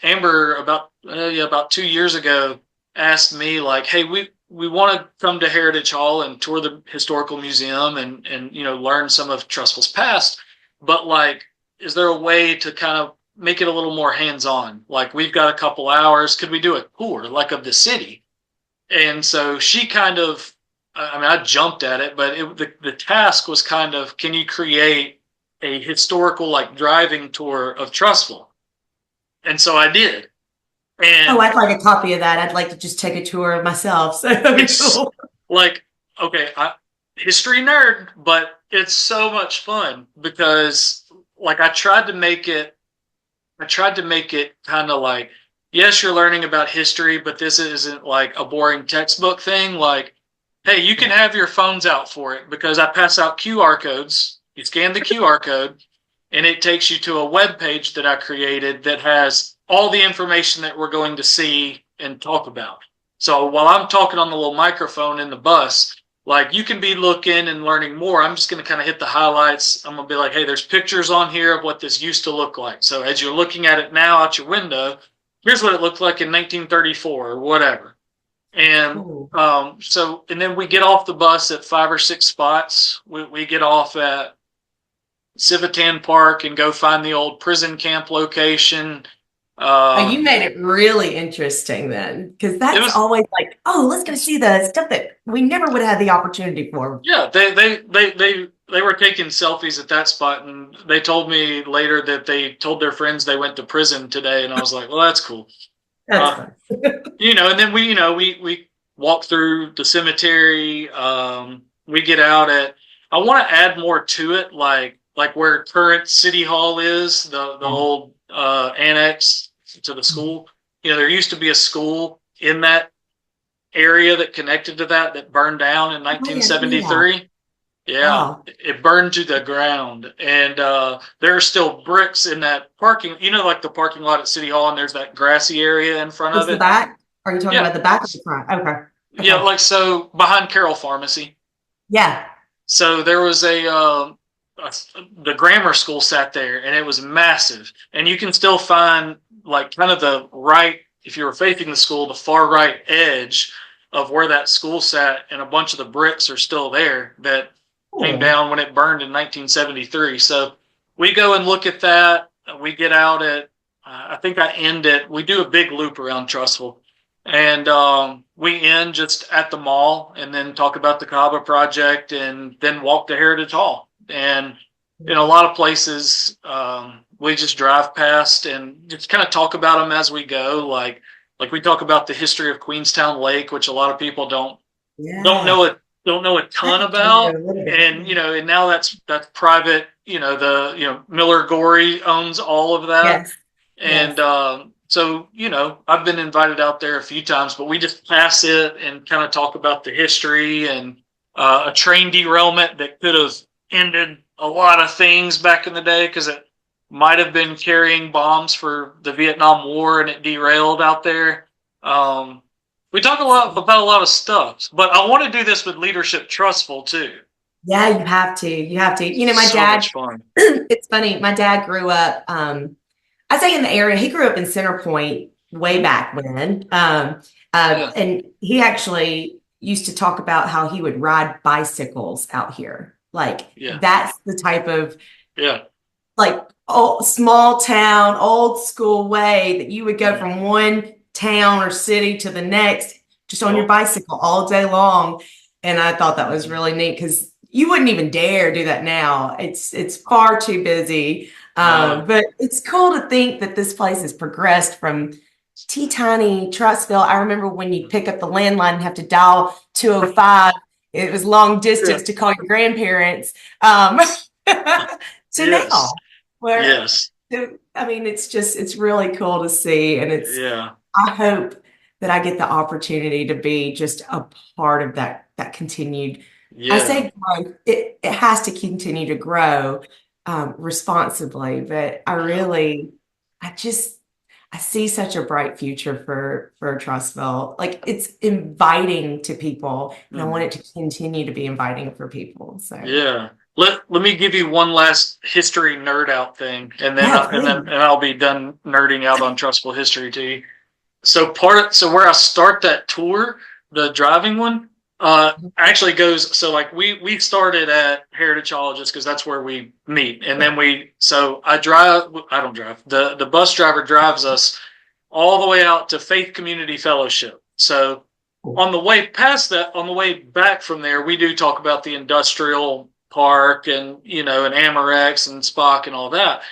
Amber, about 2 years ago, asked me, like, hey, we want to come to Heritage Hall and tour the historical museum, and learn some of Trustful's past, but, like, is there a way to kind of make it a little more hands-on? Like, we've got a couple hours, could we do a tour, like, of the city? And so she kind of, I mean, I jumped at it, but the task was kind of, can you create a historical, like, driving tour of Trustful? And so I did. Oh, And I'd like a copy of that. I'd like to just take a tour of myself. So that'd be it's cool. like, okay, history nerd, but it's so much fun because, like, I tried to make it kind of like, yes, you're learning about history, but this isn't like a boring textbook thing. Like, hey, you can Yeah. have your phones out for it, because I pass out QR codes. You scan the QR code, and it takes you to a web page that I created that has all the information that we're going to see and talk about. So while I'm talking on the little microphone in the bus, like, you can be looking and learning more. I'm just going to kind of hit the highlights. I'm going to be like, hey, there's pictures on here of what this used to look like. So as you're looking at it now out your window, here's what it looked like in 1934 or whatever. And Cool. and then we get off the bus at 5 or 6 spots. We get off at Civitan Park and go find the old prison camp location. Oh, Uh, you made it really interesting then, because it that's was always like, oh, let's go see the stuff that we never would have had the opportunity for. Yeah, they were taking selfies at that spot, and they told me later that they told their friends they went to prison today, and I was like, well, that's cool. That's Uh, fun. and then we walk through the cemetery. We get out at. I want to add more to it, like where current city hall is, the Yeah. old annex to the school. There used to be a school in that area that connected to that burned down in Oh, yeah, I didn't know that. 1973. Yeah, Wow. it burned to the ground, and there are still bricks in that parking. Like the parking lot at City Hall, and there's that grassy area in front of What's the it. back? Are you talking Yeah, about the back or the front? Okay. yeah, Okay. like, so behind Carroll Pharmacy. Yeah. So there was the grammar school sat there, and it was massive. And you can still find, like, kind of the right, if you were facing the school, the far right edge of where that school sat, and a bunch of the bricks are still there that came Cool. down when it burned in 1973. So we go and look at that. We get out at, I think I end it. We do a big loop around Trustful, and we end just at the mall, and then talk about the Kaba project, and then walk to Heritage Hall. And in a lot of places, we just drive past and just kind of talk about them as we go. Like we talk about the history of Queenstown Lake, which a lot of people don't Yeah. know it don't know a I ton do know about. a little bit. And and now that's private. The Miller Gorey owns all of that. Yes. And Yes. so, I've been invited out there a few times, but we just pass it and kind of talk about the history, and a train derailment that could have ended a lot of things back in the day, because it might have been carrying bombs for the Vietnam War, and it derailed out there. Um, we talk a lot about a lot of stuff, but I want to do this with Leadership Trustful too. Yeah, you have to. You have to. You know, my So dad, much fun. it's funny. My dad grew up, I say in the area, he grew up in Center Point way Mhm. back when. Yeah, And he actually used to talk about how he would ride bicycles out here. Like yeah, that's the type of yeah. like old, small town, old school way that you would go Mhm. from one town or city to the next just on your Yep. bicycle all day long. And I thought that was Mhm. really neat because you wouldn't even dare do that now. It's far too busy. No. But it's cool to think that this place has progressed from teeny tiny Trussville. I remember when you pick up the landline and have to dial 205. It was long Yeah. distance to call your grandparents. To Yes. now, where Yes. I mean, it's really cool to see, and Yeah. I hope that I get the opportunity to be just a part of that continued. I Yeah. say growth. It has to continue to grow responsibly, but Yeah. I just I see such a bright future for Trustville. Like it's inviting to people, and I want Mhm. it to continue to be inviting for people. So Yeah. Let me give you one last history nerd out thing, and then yeah, and please. I'll be done nerding out on trustful history to you. So where I start that tour, the driving one, actually goes. So like we started at Heritageologist because that's where we meet, and then I drive. I don't drive. The bus driver drives us all the way out to Faith Community Fellowship. So on the way past that, on the way back from there, we do talk about the industrial park and and Amorex and Spock and all that.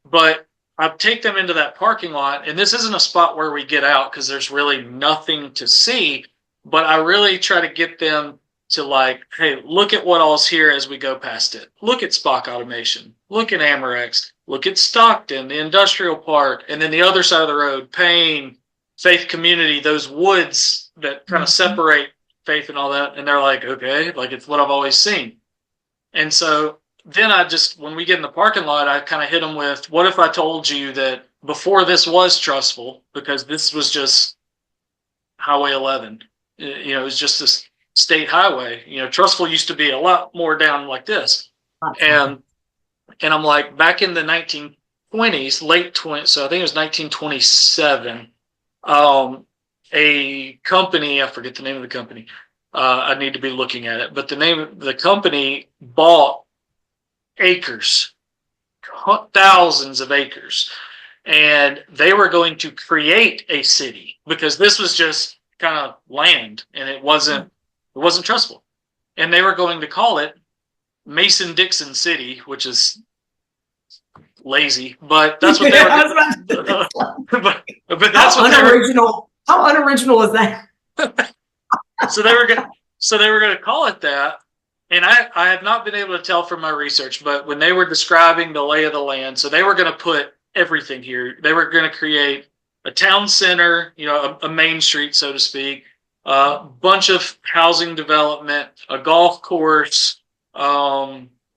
But I take them into that parking lot, and this isn't a spot where we get out because there's really nothing to see. But I really try to get them to like, hey, look at what all's here as we go past it. Look at Spock Automation. Look at Amorex. Look at Stockton, the industrial park, and then the other side of the road, Payne, Faith Community, those woods that kind of Mhm. separate Faith and all that. And they're like, okay, like it's what I've always seen. And so then when we get in the parking lot, I kind of hit them with, what if I told you that before this was trustful, because this was just Highway 11, it was just this state highway. Trustful used to be a lot more down like this. Lots more. And, and I'm like, back in the 1920s, late 20s, so I think it was 1927, a company, I forget the name of the company, I need to be looking at it, but the name of the company bought acres, thousands of acres, and they were going to create a city because this was just kind of land and it wasn't trustful, and they were going to call it Mason Dixon City, which is lazy, but that's what they Yeah, were. I was about to say, But that's how what they were. unoriginal. How unoriginal is that? So they were going. So they were going to call it that. And I have not been able to tell from my research, but when they were describing the lay of the land, so they were going to put everything here. They were going to create a town center, a main street, so to speak, a bunch of housing development, a golf course,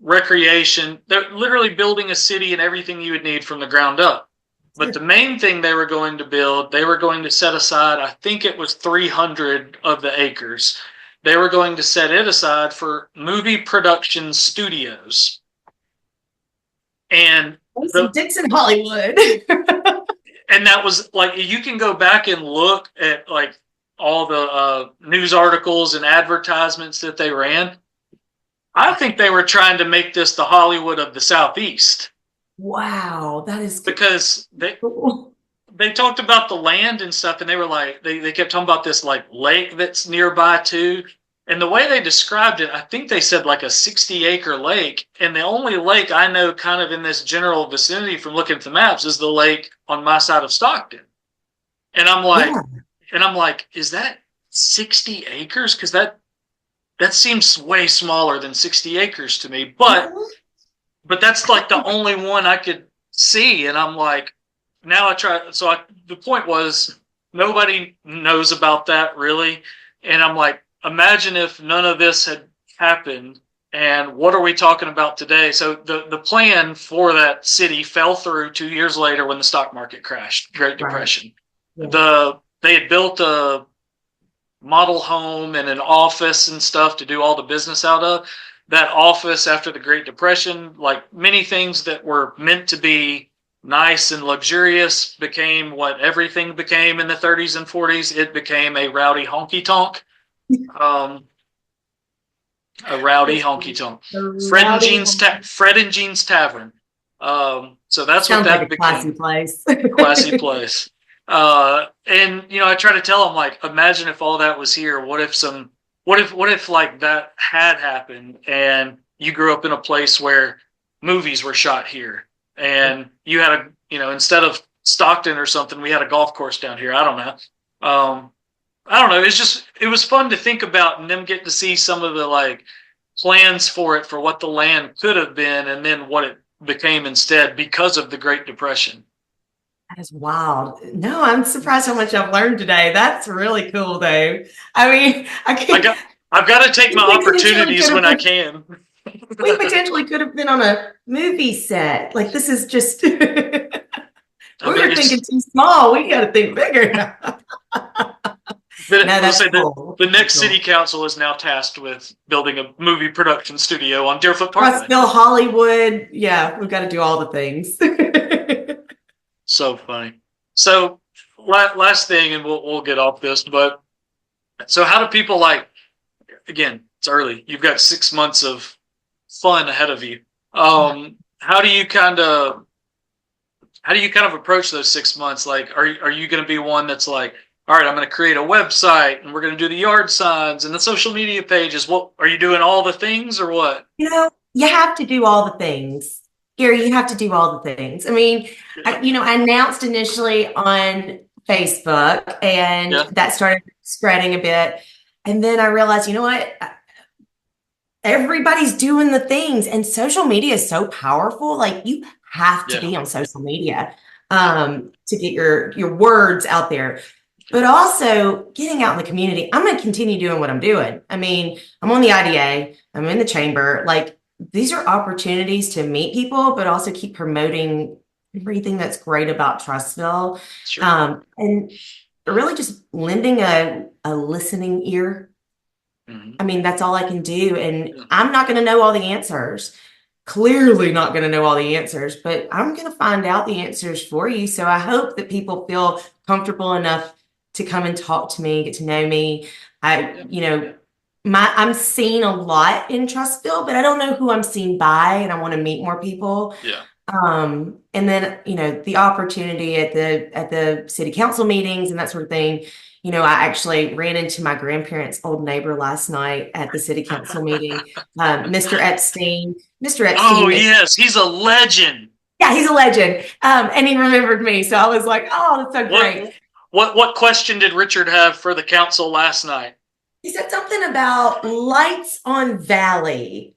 recreation. They're literally building a city and everything you would need from the ground up. But the main thing they were going to build, they were going to set aside, I think it was 300 of the acres. They were going to set it aside for movie production studios. And Mason the Dixon Hollywood. and that was like, you can go back and look at like all the news articles and advertisements that they ran. I think they were trying to make this the Hollywood of the Southeast Wow, that is because they cool. they talked about the land and stuff, and they were like, they kept talking about this like lake that's nearby too. And the way they described it, I think they said like a 60-acre lake. And the only lake I know kind of in this general vicinity from looking at the maps is the lake on my side of Stockton. And I'm like, Yeah. is that 60 acres? Because that seems way smaller than 60 acres to me. But that's like the only one I could see, and I'm like, now I try. The point was nobody knows about that really, and I'm like, imagine if none of this had happened, and what are we talking about today? So the plan for that city fell through 2 years later when the stock market crashed, Great Right. Depression. Yeah. They had built a model home and an office and stuff to do all the business out of. that office after the Great Depression, like many things that were meant to be nice and luxurious, became what everything became in the 30s and 40s. It became a rowdy honky tonk. Um, a rowdy honky tonk. The rowdy Fred and Jean's Tavern. So that's what sounds like that a classy became. place. Classy place. And I try to tell them, like, imagine if all that was here. What if like that had happened and you grew up in a place where movies were shot here and you had instead of Stockton or something, we had a golf course down here. I don't know. I don't know. It was fun to think about and them getting to see some of the like plans for it, for what the land could have been and then what it became instead because of the Great Depression. That is wild. No, I'm surprised how much I've learned today. That's really cool, though. I mean, I've got to take my we potentially opportunities could when have I been, can. we potentially could have been on a movie set. Like this is just we I mean, were thinking too small. We got to think bigger. No, that's cool. the next Cool. city council is now tasked with building a movie production studio on Deerfoot Parkway. Russville, Hollywood. Yeah, we've got to do all the things. So funny. So last thing, and we'll get off this, but so how do people like? Again, it's early. You've got 6 months of fun ahead of you. How do you kind of approach those 6 months? Like, are you going to be one that's like, all right, I'm going to create a website and we're going to do the yard signs and the social media pages. What are you doing? All the things or what? You have to do all the things. Gary, you have to do all the things. I mean, I announced initially on Facebook and that started spreading a bit. And then I realized, you know what? Everybody's doing the things and social media is so powerful. Like you have to be on social media to get your words out there. But also getting out in the community. I'm going to continue doing what I'm doing. I mean, I'm on the IDA. I'm in the chamber. Like these are opportunities to meet people, but also keep promoting everything that's great about Trustville. Sure. And really just lending a listening ear. Mm-hmm. I mean, that's all I can do. And I'm not going to know all the answers. Clearly not going to know all the answers, but I'm going to find out the answers for you. So I hope that people feel comfortable enough to come and talk to me, get to know me. I'm seen a lot in Trustville, but I don't know who I'm seen by, and I want to meet more people. Yeah. And then, the opportunity at the city council meetings and that sort of thing. I actually ran into my grandparents' old neighbor last night at the city council meeting, Mr. Epstein. Mr. Epstein. Oh, yes, he's a legend. Yeah, he's a legend. And he remembered me. So I was like, oh, that's so great. What question did Richard have for the council last night? He said something about lights on Valley.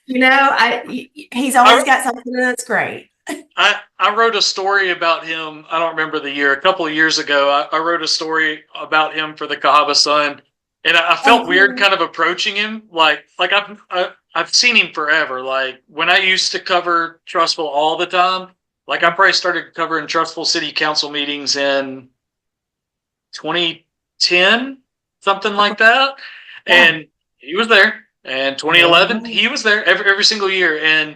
He's always got something that's great. I wrote a story about him. I don't remember the year. A couple of years ago, I wrote a story about him for the Cahaba Sun, and I felt weird kind of approaching him. Like I've seen him forever. Like when I used to cover Trustville all the time. Like I probably started covering Trustville City Council meetings in 2010, something like that. Yeah. And he was there. And 2011, he was there every single year. And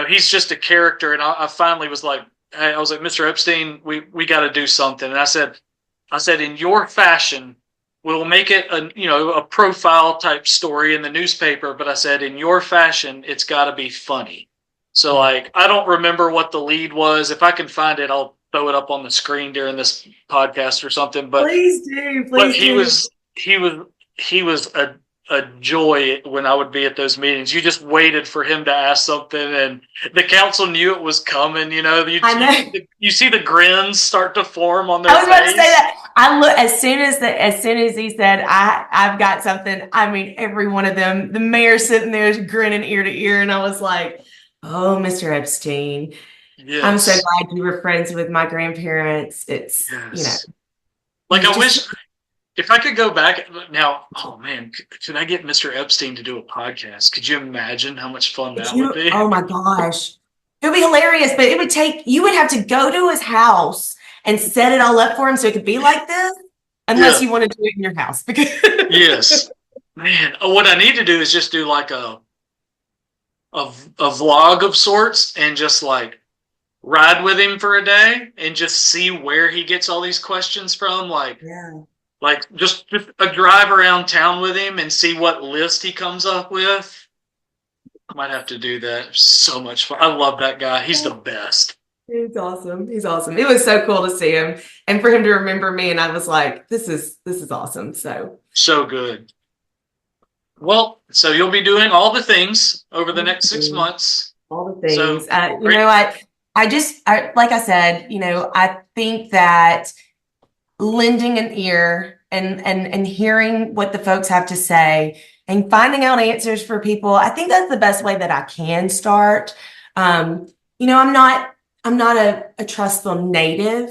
he's just a character. And I finally was like, hey, I was like, Mr. Epstein, we got to do something. And I said, in your fashion, we'll make it a profile type story in the newspaper. But I said, in your fashion, it's got to be funny. So like, I don't remember what the lead was. If I can find it, I'll throw it up on the screen during this podcast or something. But please do. But he was a joy when I would be at those meetings. You just waited for him to ask something, and the council knew it was coming. I know. You see the grins start to form on their face. I was about to say that. I look as soon as he said, I've got something. I mean, every one of them. The mayor sitting there is grinning ear to ear, and I was like, oh, Mr. Epstein. Yes. I'm so glad you were friends with my grandparents. It's, Like I wish, if I could go back now, oh man, could I get Mr. Epstein to do a podcast? Could you imagine how much fun that would be? Oh my gosh. It would be hilarious, but you would have to go to his house and set it all up for him so it could be like this, unless you want to do it in your house. Yes. Man, what I need to do is just do like a vlog of sorts and just like ride with him for a day and just see where he gets all these questions from. Yeah. Like just a drive around town with him and see what list he comes up with. I might have to do that. So much fun. I love that guy. He's the best. He's awesome. He's awesome. It was so cool to see him and for him to remember me. And I was like, this is awesome. So So good. Well, so you'll be doing all the things over the all next the six things, months. all the So things. great. Like I said, I think that lending an ear and hearing what the folks have to say and finding out answers for people, I think that's the best way that I can start. Um, I'm not a Trustville native,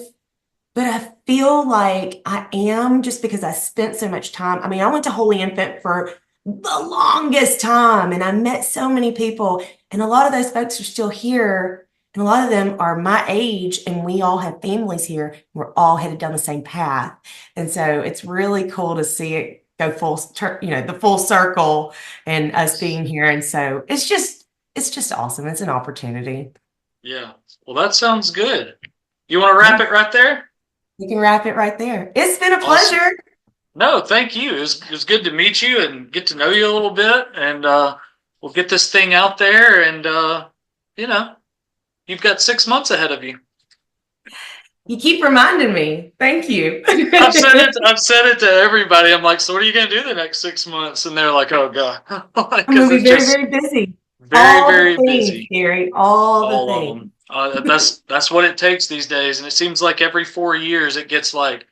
but I feel like I am just because I spent so much time. I mean, I went to Holy Infant for the longest time and I met so many people, and a lot of those folks are still here. And a lot of them are my age, and we all have families here. We're all headed down the same path. And so it's really cool to see it go the full circle and us being here. And so it's just awesome. It's an opportunity. Yeah. Well, that sounds good. You want to wrap Yeah, it right there? we can wrap it right there. It's been a Awesome. pleasure. No, thank you. It was good to meet you and get to know you a little bit. And we'll get this thing out there. And, you know, you've got 6 months ahead of you. You keep reminding me. Thank you. I've said it to everybody. I'm like, so what are you going to do the next 6 months? And they're like, oh God, I'm going because to be it's very, just very busy. very, All the very things, busy. Gary, all the All of things. them. That's what it takes these days. And it seems like every 4 years it gets like,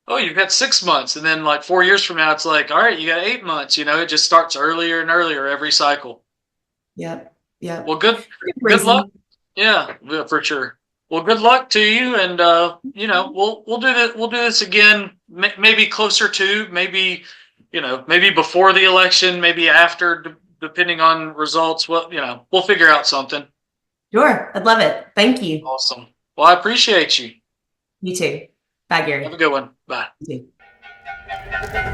oh, you've got 6 months, and then like 4 years from now, it's like, all right, you got 8 months. It just starts earlier and earlier every cycle. Yep. Well, Yep. good luck. Crazy. Yeah, for sure. Well, good luck to you, and we'll do this again, maybe closer to, maybe maybe before the election, maybe after, depending on results. Well, we'll figure out something. Sure. I'd love it. Thank you. Awesome. Well, I appreciate you. You too. Bye, Have a Gary. good one. Bye. You too.